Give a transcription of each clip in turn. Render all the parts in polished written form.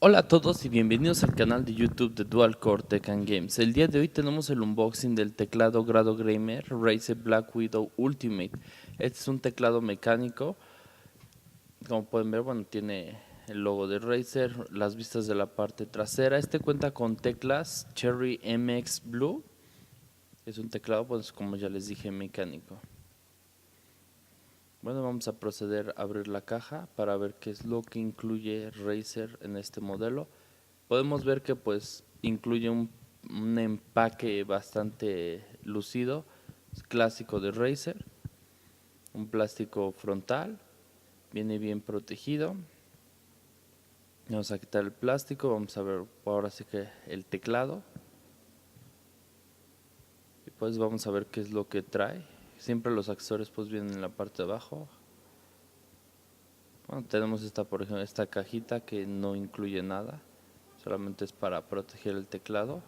Hola a todos y bienvenidos al canal de YouTube de Dual Core Tech and Games. El día de hoy tenemos el unboxing del teclado Grado Gamer Razer Black Widow Ultimate. Este es un teclado mecánico. Como pueden ver, bueno, tiene el logo de Razer, las vistas de la parte trasera. Este cuenta con teclas Cherry MX Blue. Es un teclado, pues como ya les dije, mecánico. Bueno, vamos a proceder a abrir la caja para ver qué es lo que incluye Razer en este modelo. Podemos ver que pues incluye un empaque bastante lucido, clásico de Razer, un plástico frontal, viene bien protegido. Vamos a quitar el plástico, vamos a ver ahora sí que el teclado. Y pues vamos a ver qué es lo que trae. Siempre los accesorios pues vienen en la parte de abajo. Bueno, tenemos esta, por ejemplo, esta cajita que no incluye nada, solamente es para proteger el teclado.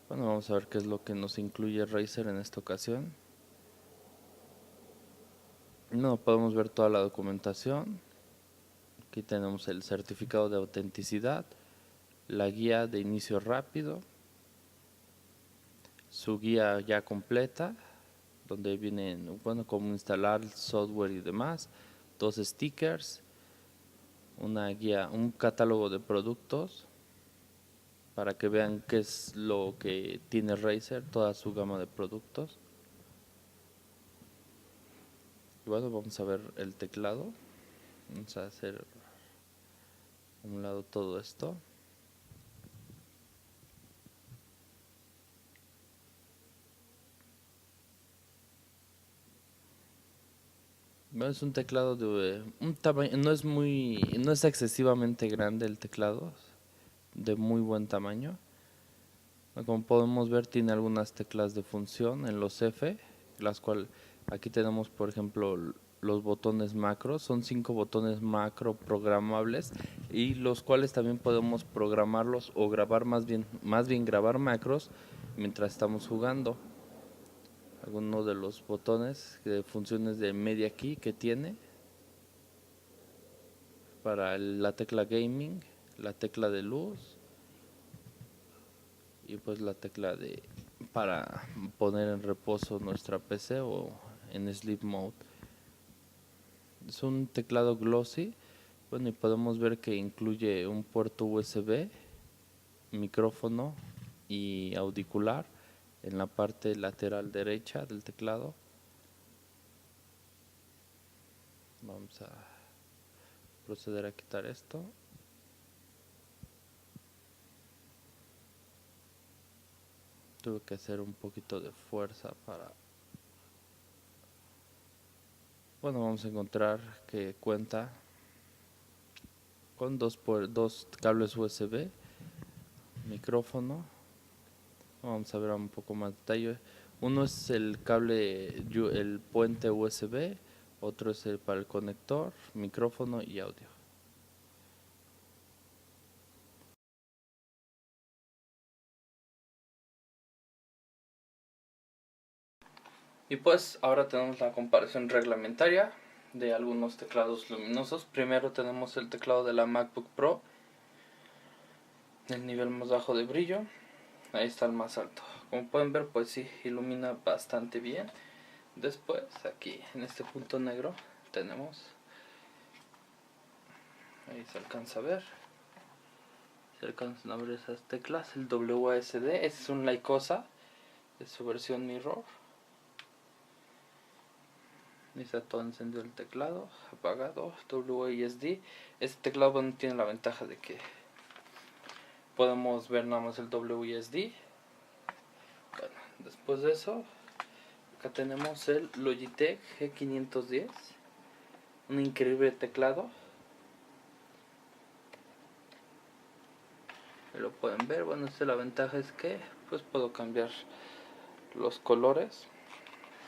Bueno, vamos a ver qué es lo que nos incluye Razer en esta ocasión. No, podemos ver toda la documentación. Aquí tenemos el certificado de autenticidad, la guía de inicio rápido, su guía ya completa, donde vienen, bueno, cómo instalar el software y demás, dos stickers, una guía, un catálogo de productos para que vean qué es lo que tiene Razer, toda su gama de productos. Y bueno, vamos a ver el teclado. Vamos a hacer a un lado todo esto. Bueno, es un teclado de un tamaño, no es excesivamente grande el teclado, de muy buen tamaño. Como podemos ver, tiene algunas teclas de función en los F, las cuales aquí tenemos, por ejemplo, los botones macro. Son 5 botones macro programables y los cuales también podemos programarlos o grabar más bien grabar macros mientras estamos jugando. Algunos de los botones de funciones de media key que tiene para la tecla gaming, la tecla de luz y pues la tecla de para poner en reposo nuestra PC o en sleep mode. Es un teclado glossy. Bueno, y podemos ver que incluye un puerto USB, micrófono y auricular en la parte lateral derecha del teclado. Vamos a proceder a quitar esto. Tuve que hacer un poquito de fuerza para... Bueno, vamos a encontrar que cuenta con dos cables USB, micrófono. Vamos a ver un poco más detalle. Uno es el cable, el puente USB, otro es el para el conector, micrófono y audio. Y pues ahora tenemos la comparación reglamentaria de algunos teclados luminosos. Primero tenemos el teclado de la MacBook Pro, el nivel más bajo de brillo. Ahí está el más alto. Como pueden ver, pues sí, ilumina bastante bien. Después, aquí en este punto negro, tenemos, ahí se alcanza a ver, se alcanzan a ver esas teclas, el WASD, este es un Lycosa, es su versión mirror. Ahí está todo encendido el teclado, apagado, WASD. Este teclado, bueno, tiene la ventaja de que podemos ver nada más el WASD. Bueno, después de eso, acá tenemos el Logitech G510, un increíble teclado. Lo pueden ver, bueno, la ventaja es que pues puedo cambiar los colores,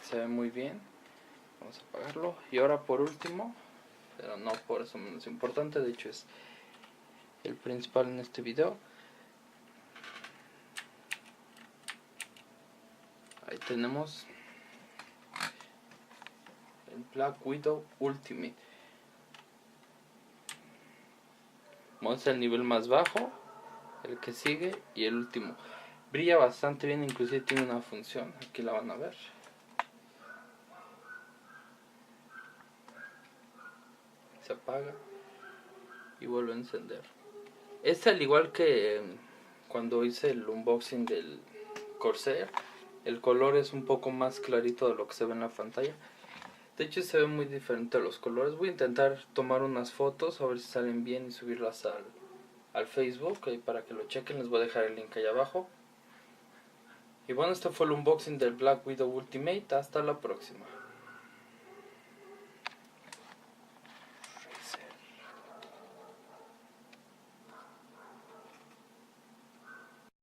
se ve muy bien. Vamos a apagarlo. Y ahora por último, pero no por eso menos importante, de hecho es el principal en este video, ahí tenemos el Black Widow Ultimate. Vamos al nivel más bajo, el que sigue y el último. Brilla bastante bien, inclusive tiene una función, aquí la van a ver. Se apaga y vuelve a encender. Este, al igual que cuando hice el unboxing del Corsair, el color es un poco más clarito de lo que se ve en la pantalla. De hecho se ve muy diferente a los colores. Voy a intentar tomar unas fotos a ver si salen bien y subirlas al Facebook para que lo chequen. Les voy a dejar el link ahí abajo. Y bueno, este fue el unboxing del Black Widow Ultimate. Hasta la próxima.